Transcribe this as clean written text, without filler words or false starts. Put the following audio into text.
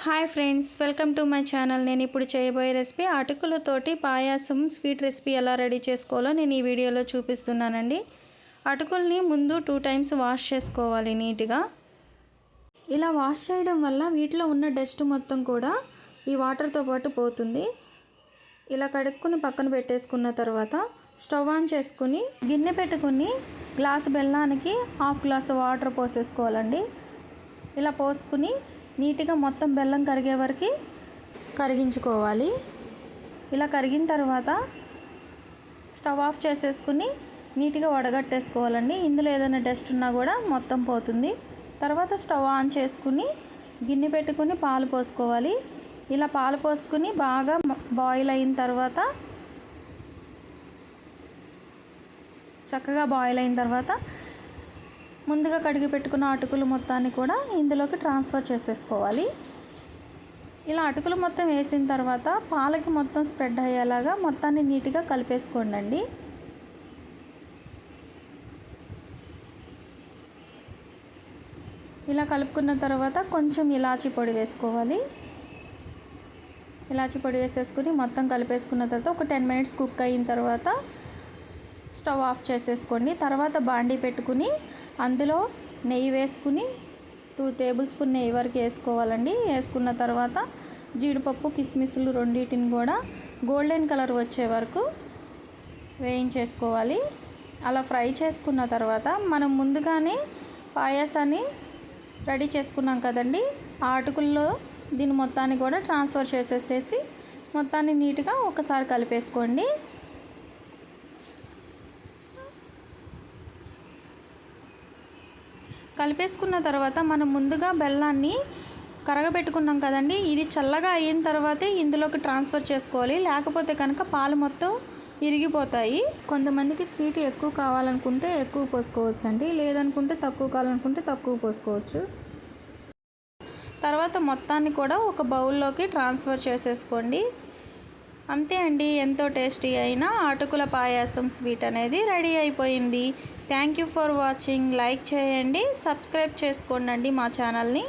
Hi friends, welcome to my channel. నేను ఇప్పుడు చేయబోయే రెసిపీ అటుకులతోటి పాయాసం స్వీట్ రెసిపీ ఎలా రెడీ చేసుకోవాలో నేను ఈ వీడియోలో చూపిస్తున్నానండి. అటుకుల్ని ముందు 2 టైమ్స్ వాష్ చేసుకోవాలి నీట్గా. ఇలా వాష్ చేయడం వల్ల వీటిలో ఉన్న డస్ట్ మొత్తం కూడా ఈ వాటర్తో పాటు పోతుంది. ఇలా కడుక్కుని పక్కన పెట్టేసుకున్న తర్వాత స్టవ్ ఆన్ చేసుకుని గిన్నె పెట్టుకుని గ్లాసు బెల్లానికి 1/2 గ్లాసు వాటర్ పోసేసుకోవాలండి. ఇలా పోసుకుని నీట్గా మొత్తం బెల్లం కరిగే వరకు కరిగించుకోవాలి. ఇలా కరిగిన తర్వాత స్టవ్ ఆఫ్ చేసేసుకుని నీట్గా వడగట్టేసుకోవాలండి. ఇందులో ఏదైనా డస్ట్ ఉన్నా కూడా మొత్తం పోతుంది. తర్వాత స్టవ్ ఆన్ చేసుకుని గిన్నె పెట్టుకుని పాలు పోసుకోవాలి. ఇలా పాలు పోసుకుని బాగా బాయిల్ అయిన తర్వాత చక్కగా బాయిల్ అయిన తర్వాత ముందుగా కడిగి పెట్టుకున్న అటుకులు మొత్తాన్ని కూడా ఇందులోకి ట్రాన్స్ఫర్ చేసేసుకోవాలి. ఇలా అటుకులు మొత్తం వేసిన తర్వాత పాలకి మొత్తం స్ప్రెడ్ అయ్యేలాగా మొత్తాన్ని నీట్గా కలిపేసుకోండి. ఇలా కలుపుకున్న తర్వాత కొంచెం ఇలాచీ పొడి వేసుకోవాలి. ఇలాచీ పొడి వేసేసుకుని మొత్తం కలిపేసుకున్న తర్వాత ఒక 10 మినిట్స్ కుక్ అయిన తర్వాత స్టవ్ ఆఫ్ చేసేసుకోండి. తర్వాత బాండీ పెట్టుకుని అందులో నెయ్యి వేసుకుని 2 టేబుల్ స్పూన్ నెయ్యి వరకు వేసుకోవాలండి. వేసుకున్న తర్వాత జీడిపప్పు కిస్మిస్లు రెండింటిని కూడా గోల్డెన్ కలర్ వచ్చే వరకు వేయించేసుకోవాలి. అలా ఫ్రై చేసుకున్న తర్వాత మనం ముందుగానే పాయసాన్ని రెడీ చేసుకున్నాం కదండి, ఆ అటుకుల్లో దీని మొత్తాన్ని కూడా ట్రాన్స్ఫర్ చేసేసేసి మొత్తాన్ని నీట్గా ఒకసారి కలిపేసుకోండి. కలిపేసుకున్న తర్వాత మనం ముందుగా బెల్లాన్ని కరగబెట్టుకున్నాం కదండి, ఇది చల్లగా అయిన తర్వాతే ఇందులోకి ట్రాన్స్ఫర్ చేసుకోవాలి. లేకపోతే కనుక పాలు మొత్తం ఇరిగిపోతాయి. కొంతమందికి స్వీట్ ఎక్కువ కావాలనుకుంటే ఎక్కువ పోసుకోవచ్చండి, లేదనుకుంటే తక్కువ కావాలనుకుంటే తక్కువ పోసుకోవచ్చు. తర్వాత మొత్తాన్ని కూడా ఒక బౌల్లోకి ట్రాన్స్ఫర్ చేసేసుకోండి. అంతే అండి, ఎంతో టేస్టీ అయిన అటుకుల పాయాసం స్వీట్ అనేది రెడీ అయిపోయింది. Thank you for watching. Like చేయండి, సబ్స్క్రైబ్ చేసుకోండి మా ఛానల్ని.